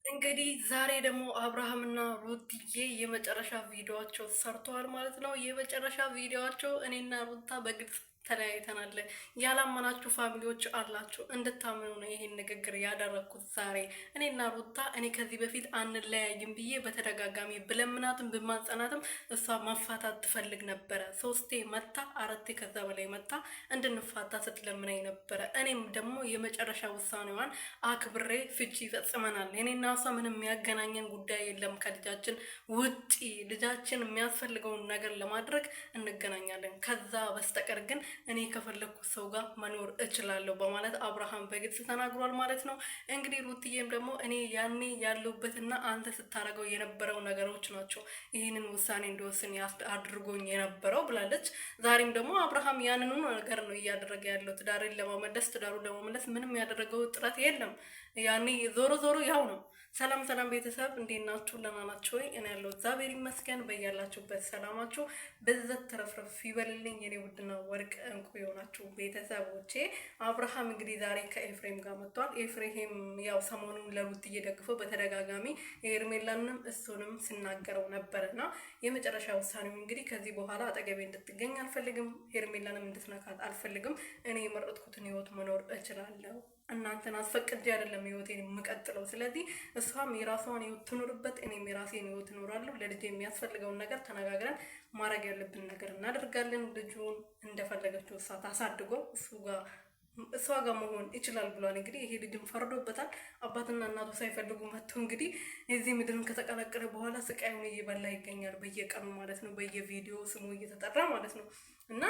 እንግዲህ ዛሬ ደግሞ አብርሃምና ሩትዬ የመጨረሻ ቪዲዮአቸው ሰርተዋል ማለት ነው። የመጨረሻ ቪዲዮአቸው እኔና ሩታ በግልጽ ተለያይተናል። ያላመናችሁ ፋሚሊዎች አላችሁ፣ እንድታምኑ ነው ይሄን ንግግር ያደረኩት ዛሬ። እኔና ሩታ እኔ ከዚህ በፊት አንለያይም ብዬ በተደጋጋሚ ብለምናትም ብማጸናትም እሷ መፋታት ትፈልግ ነበረ። ሶስቴ መታ አራቴ ከዛ በላይ መታ እንድንፋታ ስትለምናኝ ነበረ። እኔም ደግሞ የመጨረሻ ውሳኔዋን አክብሬ ፍቺ ይፈጽመናል። እኔና እሷ ምንም የሚያገናኘን ጉዳይ የለም ከልጃችን ውጪ። ልጃችን የሚያስፈልገውን ነገር ለማድረግ እንገናኛለን። ከዛ በስተቀር ግን እኔ ከፈለኩት ሰው ጋር መኖር እችላለሁ በማለት አብርሃም በግልጽ ተናግሯል ማለት ነው። እንግዲህ ሩትዬም ደግሞ እኔ ያኔ ያለሁበትና አንተ ስታረገው የነበረው ነገሮች ናቸው ይህንን ውሳኔ እንዲወስን አድርጎኝ የነበረው ብላለች። ዛሬም ደግሞ አብርሃም ያንኑ ነገር ነው እያደረገ ያለው። ትዳሩን ለመመለስ ምንም ያደረገው ጥረት የለም። ያኔ ዞሮ ዞሮ ያው ነው። ሰላም ሰላም ቤተሰብ እንዴት ናችሁ? ደህና ናችሁ ወይ? እኔ ያለው እግዚአብሔር ይመስገን። በያላችሁበት ሰላማችሁ በዘት ተረፍረፍ ይበልልኝ የኔ ውድና ወርቅ እንቁ የሆናችሁ ቤተሰቦቼ። አብርሃም እንግዲህ ዛሬ ከኤፍሬም ጋር መጥቷል። ኤፍሬም ያው ሰሞኑን ለሩት እየደግፈው በተደጋጋሚ ሄርሜላንም እሱንም ሲናገረው ነበርና የመጨረሻ ውሳኔው እንግዲህ ከዚህ በኋላ አጠገቤ እንድትገኝ አልፈልግም፣ ሄርሜላንም እንድትነካት አልፈልግም። እኔ የመረጥኩትን ህይወት መኖር እችላለሁ። እናንተን አስፈቅጄ አይደለም ህይወቴን የምቀጥለው። ስለዚህ እሷም የራሷን ህይወት ትኖርበት፣ እኔም የራሴን ህይወት እኖራለሁ። ለልጅ የሚያስፈልገውን ነገር ተነጋግረን ማድረግ ያለብን ነገር እናደርጋለን። ልጁን እንደፈለገችው እሷ ታሳድጎ እሷ ጋር መሆን ይችላል ብሏል። እንግዲህ ይሄ ልጅም ፈርዶበታል። አባትና እናቱ ሳይፈልጉ መጥቶ እንግዲህ የዚህ ምድርን ከተቀላቀለ በኋላ ስቃዩን እየበላ ይገኛል። በየቀኑ ማለት ነው፣ በየቪዲዮ ስሙ እየተጠራ ማለት ነው። እና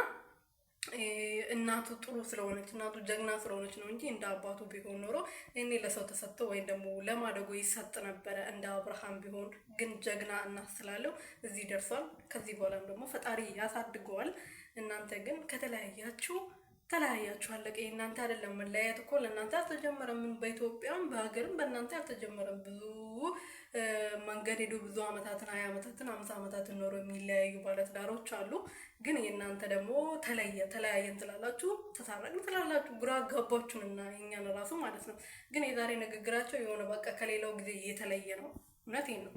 እናቱ ጥሩ ስለሆነች እናቱ ጀግና ስለሆነች ነው እንጂ እንደ አባቱ ቢሆን ኖሮ እኔ ለሰው ተሰጥቶ ወይም ደግሞ ለማደጎ ይሰጥ ነበረ። እንደ አብርሃም ቢሆን ግን ጀግና እናት ስላለው እዚህ ደርሷል። ከዚህ በኋላም ደግሞ ፈጣሪ ያሳድገዋል። እናንተ ግን ከተለያያችሁ አለቀ። እናንተ አይደለም መለያየት እኮ ለእናንተ አልተጀመረም። በኢትዮጵያም በሀገርም በእናንተ አልተጀመረም። ብዙ መንገድ ሄዶ ብዙ አመታትን 20 አመታትን 50 አመታትን ኖሮ የሚለያዩ ባለትዳሮች አሉ። ግን የእናንተ ደግሞ ተለያየን ትላላችሁ፣ ተታረቅን ትላላችሁ። ግራ አጋባችሁንና እኛን ራሱ ማለት ነው። ግን የዛሬ ንግግራቸው የሆነ በቃ ከሌላው ጊዜ የተለየ ነው። እውነቴን ነው።